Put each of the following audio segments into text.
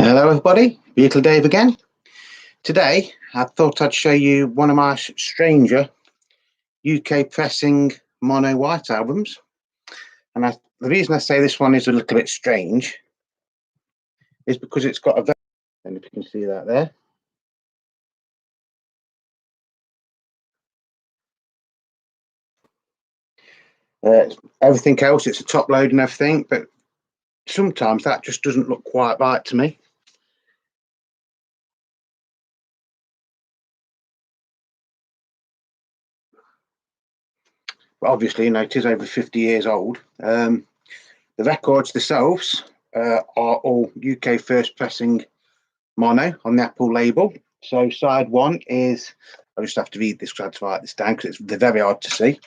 Hello everybody, Beatle Dave again. Today I thought I'd show you one of my stranger UK pressing mono white albums. And the reason I say this one is a little bit strange is because it's got a very, and if you can see that there. Everything else, it's a top load and everything, but sometimes that just doesn't look quite right to me. But obviously, it is over 50 years old. The records themselves are all UK first pressing mono on the Apple label. So side one is, I just have to read this because I had to write this down because they're very hard to see.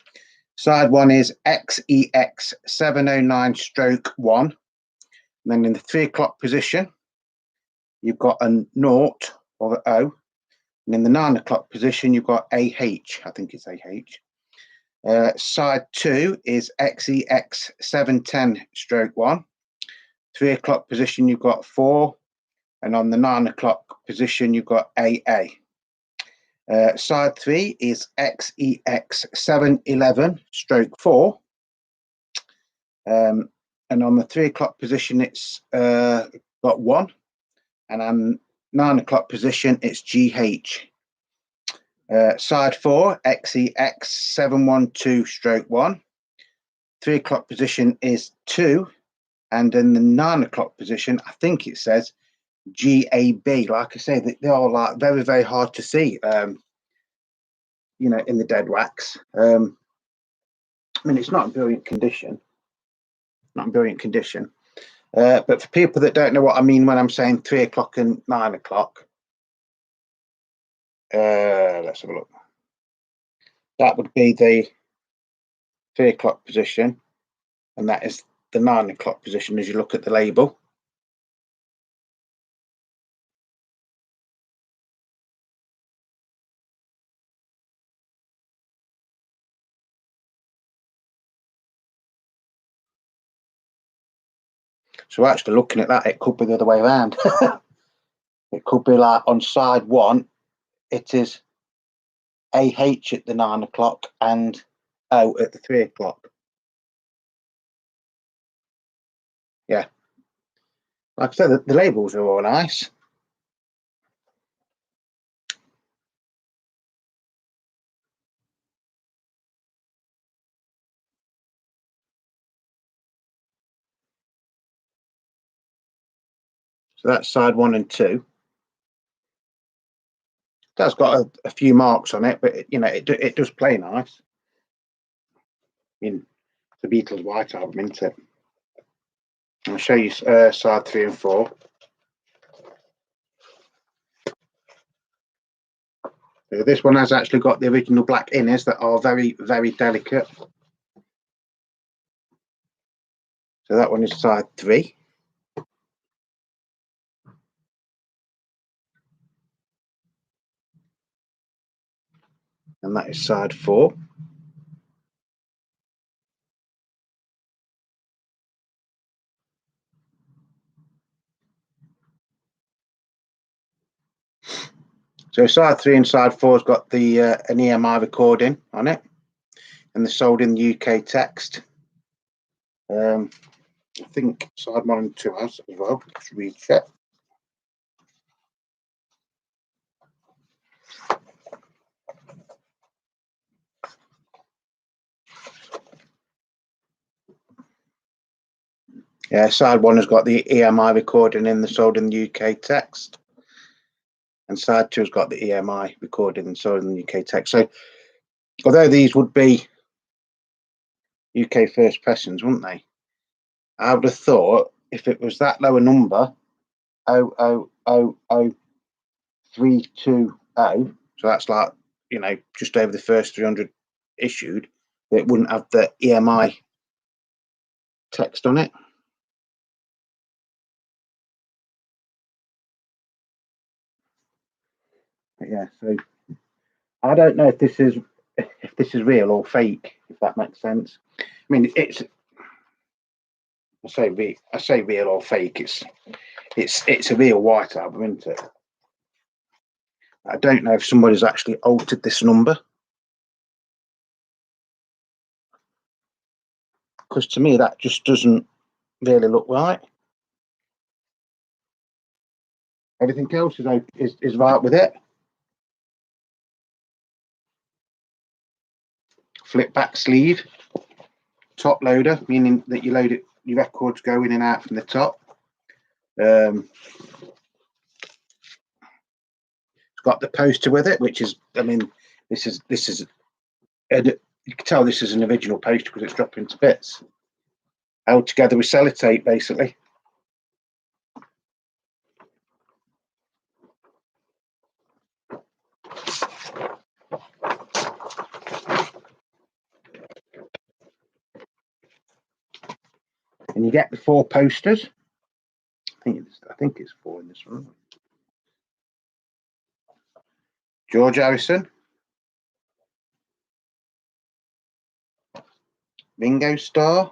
Side one is XEX 709-1. And then in the 3 o'clock position, you've got a 0 or an O. And in the 9 o'clock position, you've got AH. I think it's AH. Side two is XEX 710-1. 3 o'clock position, you've got 4. And on the 9 o'clock position, you've got AA. Side three is XEX 711-4. And on the 3 o'clock position, it's got 1. And on 9 o'clock position, it's GH. Side four, XEX 712-1. 3 o'clock position is 2. And in the 9 o'clock position, I think it says GAB. Like I say, they are like very, very hard to see, in the dead wax. I mean, it's not in brilliant condition. But for people that don't know what I mean when I'm saying 3 o'clock and 9 o'clock, let's have a look. That would be the 3 o'clock position, and that is the 9 o'clock position as you look at the label. So actually looking at that, it could be the other way around. It could be like on side one, it is AH at the 9 o'clock and O at the 3 o'clock. Yeah. Like I said, the labels are all nice. So that's side 1 and 2. That's got a few marks on it, but it does play nice. I mean, the Beatles white album, isn't it? I'll show you side 3 and 4. So this one has actually got the original black inners that are very, very delicate. So that one is side 3. And that is side 4. So side 3 and side 4 has got the an EMI recording on it, and they're sold in the UK text. I think side 1 and 2 has as well. Let's recheck. Yeah, side 1 has got the EMI recording in the sold in the UK text, and side 2 has got the EMI recording and sold in the UK text. So, although these would be UK first pressings, wouldn't they? I would have thought if it was that low a number, 0000320, so that's like just over the first 300 issued, it wouldn't have the EMI text on it. But yeah, so I don't know if this is real or fake, if that makes sense. I mean, I say real or fake. It's a real white album, isn't it? I don't know if somebody's actually altered this number, because to me that just doesn't really look right. Everything else is right with it. Flip back sleeve, top loader, meaning that you load it, your records go in and out from the top. It's got the poster with it, which is, I mean, this is you can tell this is an original poster because it's dropping to bits. Held together with sellotape, basically. And you get the 4 posters. I think it's 4 in this one. George Harrison, Ringo Starr,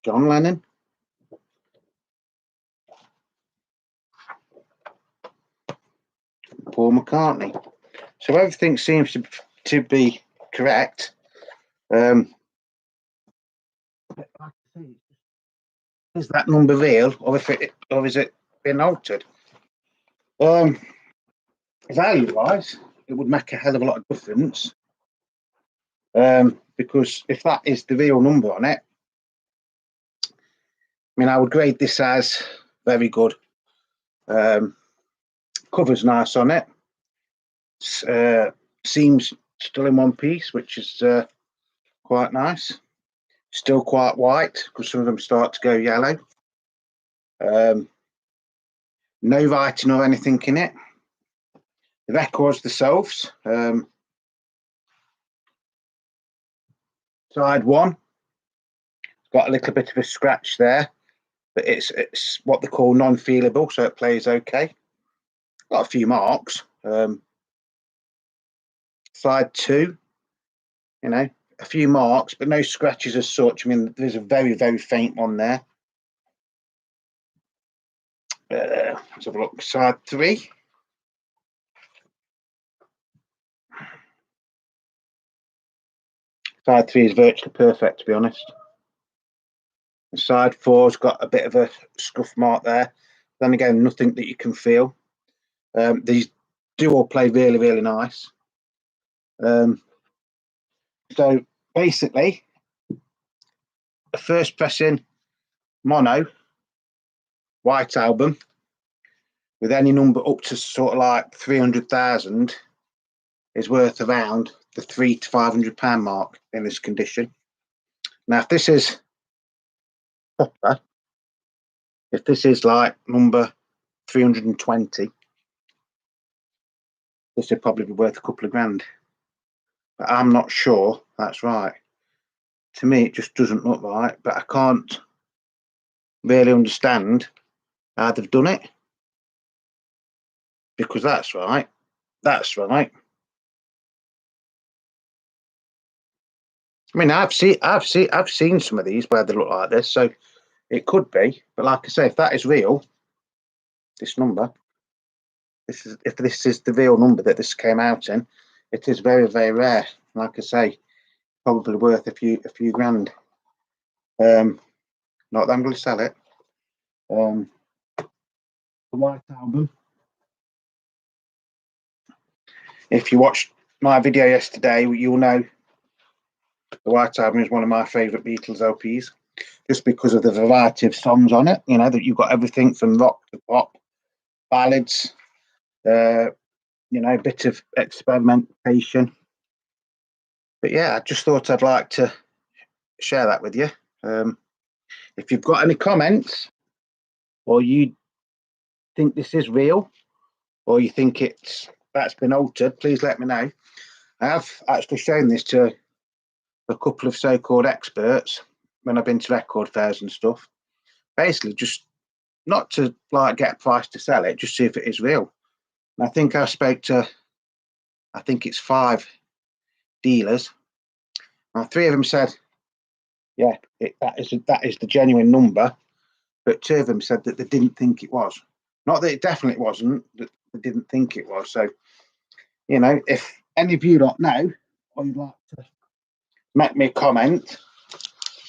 John Lennon, Paul McCartney. So everything seems to be correct. Is that number real, or is it been altered? Value-wise, it would make a hell of a lot of difference. Because if that is the real number on it, I mean, I would grade this as very good. Cover's nice on it. Seams still in one piece, which is quite nice. Still quite white because some of them start to go yellow. No writing or anything in it. The records themselves. Side 1, got a little bit of a scratch there, but it's what they call non-feelable, so it plays okay. Got a few marks. Side 2, you know, a few marks, but no scratches as such. I mean, there's a very, very faint one there. Let's have a look. Side 3. Side 3 is virtually perfect, to be honest. And side 4's got a bit of a scuff mark there. Then again, nothing that you can feel. These do all play really, really nice. So basically, the first pressing mono white album with any number up to sort of like 300,000 is worth around the £300 to £500 mark in this condition. Now, if this is proper, if this is like number 320, this would probably be worth a couple of grand. But I'm not sure that's right. To me, it just doesn't look right, but I can't really understand how they've done it, because that's right. That's right. I mean, I've seen some of these where they look like this, so it could be. But like I say, if that is real, this number, if this is the real number that this came out in, it is very, very rare. Like I say, probably worth a few grand. Not that I'm going to sell it. The White Album. If you watched my video yesterday, you'll know the White Album is one of my favourite Beatles LPs, just because of the variety of songs on it. You know, that you've got everything from rock to pop, ballads, you know, a bit of experimentation. But yeah, I just thought I'd like to share that with you. If you've got any comments, or you think this is real, or you think that's been altered, please let me know. I have actually shown this to a couple of so-called experts when I've been to record fairs and stuff. Basically, just not to like get a price to sell it, just see if it is real. And I think I spoke to, I think it's 5 dealers. Now, 3 of them said yeah, that is the genuine number. But two of them said that they didn't think it was. Not that it definitely wasn't, that they didn't think it was. So, you know, if any of you don't know, or you'd like to make me a comment,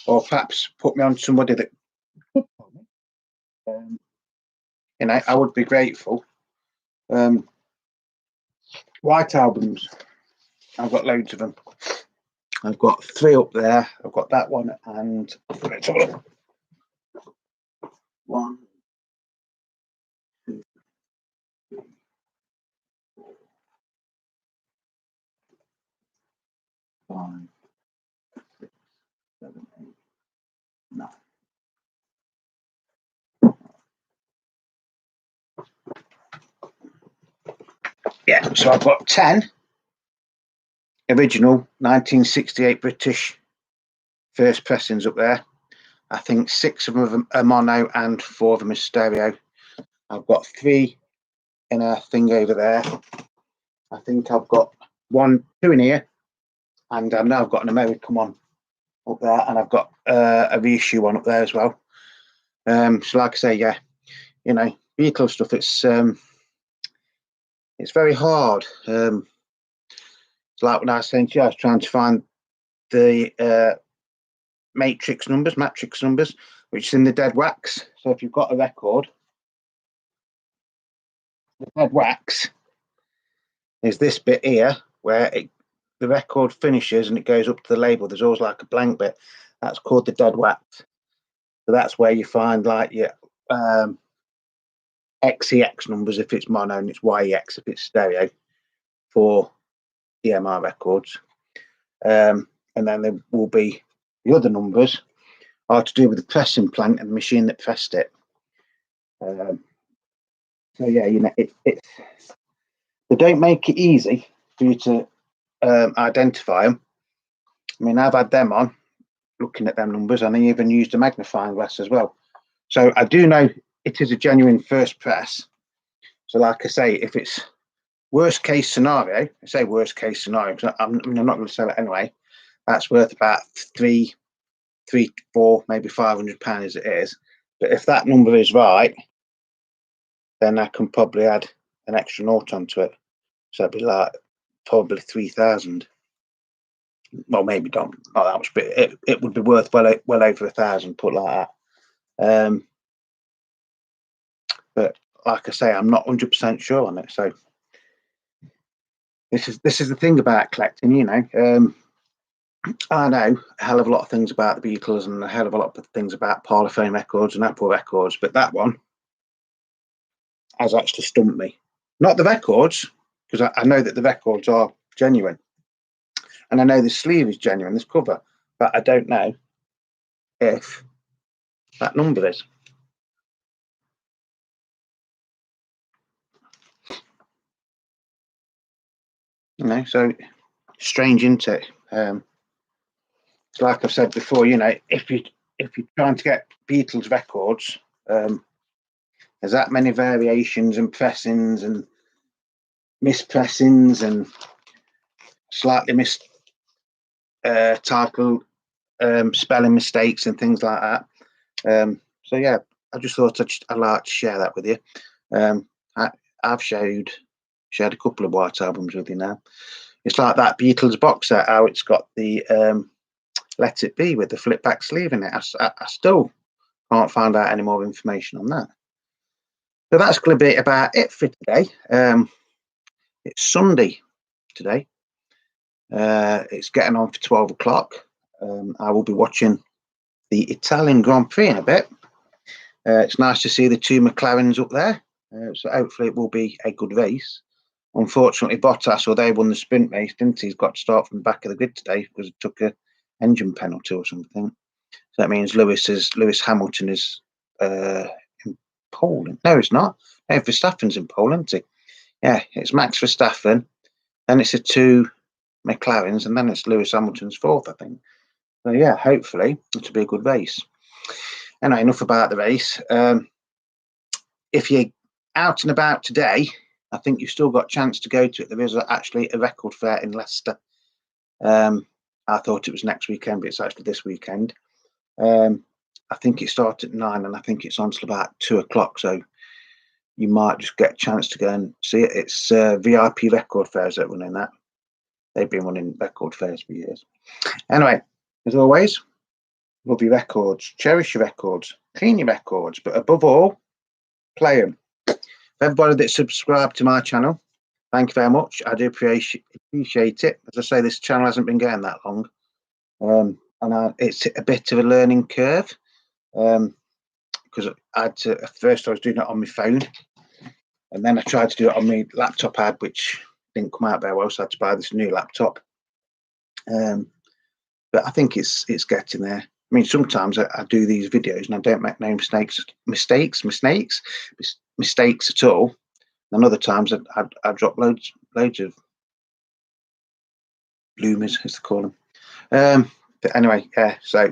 or perhaps put me on somebody that could tell me, you know, I would be grateful. White albums, I've got loads of them. I've got 3 up there. I've got that one, and let's have a look. 1, 2, 3, 4, 5, 6, 7, 8, 9. Yeah, so I've got 10 original 1968 British first pressings up there. I think 6 of them are mono and 4 of them are stereo. I've got 3 in a thing over there. I think I've got 2 in here, and I know I've got an American one up there, and I've got a reissue one up there as well. So like I say, yeah, you know, Beatles stuff, it's very hard. It's like when I was saying to you, I was trying to find the matrix numbers, which is in the dead wax. So if you've got a record, the dead wax is this bit here where the record finishes and it goes up to the label. There's always like a blank bit. That's called the dead wax. So that's where you find like your XEX numbers if it's mono, and it's YEX if it's stereo for EMR records. And then there will be the other numbers are to do with the pressing plant and the machine that pressed it. So yeah, you know, it's they don't make it easy for you to identify them. I mean, I've had them on looking at them numbers, and I even used a magnifying glass as well. So I do know it is a genuine first press. So like I say, if it's worst case scenario, I say worst case scenario because I'm not going to sell it anyway. That's worth about 3, 4, maybe £500 as it is. But if that number is right, then I can probably add an extra nought onto it. So it'd be like probably 3,000. Well, maybe not that much, but it would be worth well over 1,000, put like that. But like I say, I'm not 100% sure on it. So this is the thing about collecting, you know. I know a hell of a lot of things about the Beatles and a hell of a lot of things about Parlophone records and Apple records, but that one has actually stumped me. Not the records, because I know that the records are genuine, and I know the sleeve is genuine, this cover, but I don't know if that number is. You know, so strange, isn't it? Like I've said before, you know, if you're trying to get Beatles records, there's that many variations and pressings and mispressings and slightly missed title spelling mistakes and things like that. So yeah, I just thought I'd like to share that with you. I've shared a couple of white albums with you now. It's like that Beatles box set, how it's got the Let It Be with the flip back sleeve in it. I still can't find out any more information on that. So that's going to be about it for today. It's Sunday today. It's getting on for 12 o'clock. I will be watching the Italian Grand Prix in a bit. It's nice to see the 2 McLarens up there. So hopefully it will be a good race. Unfortunately, Bottas, although he won the sprint race, didn't he? He's got to start from the back of the grid today because it took a engine penalty or something. So that means Lewis Hamilton is in Poland. No, it's not. No, Verstappen's in Poland, isn't he? Yeah, it's Max Verstappen. Then it's the 2 McLarens, and then it's Lewis Hamilton's 4th, I think. So yeah, hopefully it'll be a good race. Anyway, enough about the race. If you're out and about today, I think you've still got a chance to go to it. There is actually a record fair in Leicester. I thought it was next weekend, but it's actually this weekend. I think it started at 9, and I think it's on till about 2 o'clock. So you might just get a chance to go and see it. It's VIP record fairs that running that. They've been running record fairs for years. Anyway, as always, love your records, cherish your records, clean your records, but above all, play them. For everybody that subscribed to my channel, thank you very much. I do appreciate it. As I say, this channel hasn't been going that long, and it's a bit of a learning curve, because at first I was doing it on my phone, and then I tried to do it on my laptop ad, which didn't come out very well, so I had to buy this new laptop. But I think it's getting there. I mean, sometimes I do these videos and I don't make no mistakes at all. And other times I drop loads of bloomers, as they call them. But anyway, so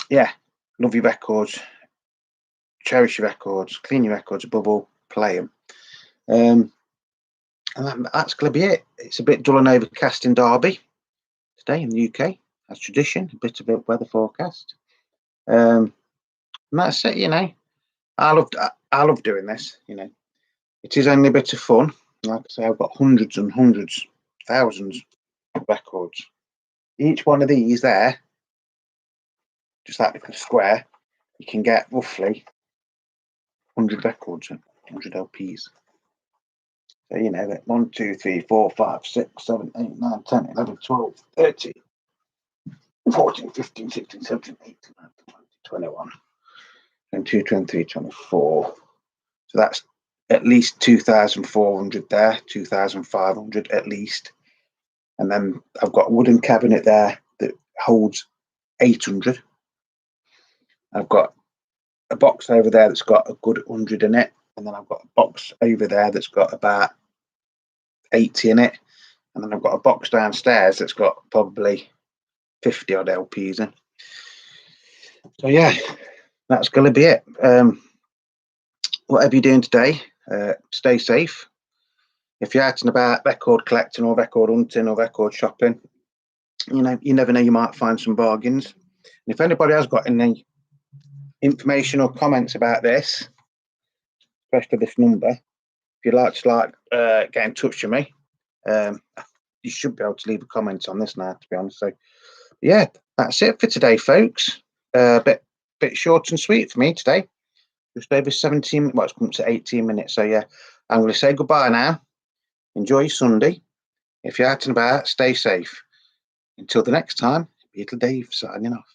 yeah, love your records, cherish your records, clean your records, above all, play them. And that's going to be it. It's a bit dull and overcast in Derby today in the UK, as tradition, a bit of a weather forecast. And that's it, you know. I love doing this, you know. It is only a bit of fun. Like I say, I've got hundreds and hundreds, thousands of records. Each one of these there, just that little square, you can get roughly 100 records, 100 LPs. So, you know, 1, 2, 3, 4, 5, 6, 7, 8, 9, 10, 11, 12, 13, 14, 15, 16, 17, 18, 19, 20, 21, 22, 23, 24. So that's at least 2,400 there, 2,500 at least. And then I've got a wooden cabinet there that holds 800. I've got a box over there that's got a good 100 in it. And then I've got a box over there that's got about 80 in it. And then I've got a box downstairs that's got probably 50 odd LPs in. So yeah, that's going to be it. Whatever you're doing today, stay safe. If you're out and about record collecting or record hunting or record shopping, you know, you never know, you might find some bargains. And if anybody has got any information or comments about this, especially this number, if you'd like to get in touch with me, you should be able to leave a comment on this now, to be honest. So yeah, that's it for today, folks. Bit short and sweet for me today. Just over 17, well, it's come to 18 minutes. So yeah, I'm going to say goodbye now. Enjoy your Sunday. If you're out and about, stay safe. Until the next time, Beatle Dave signing off.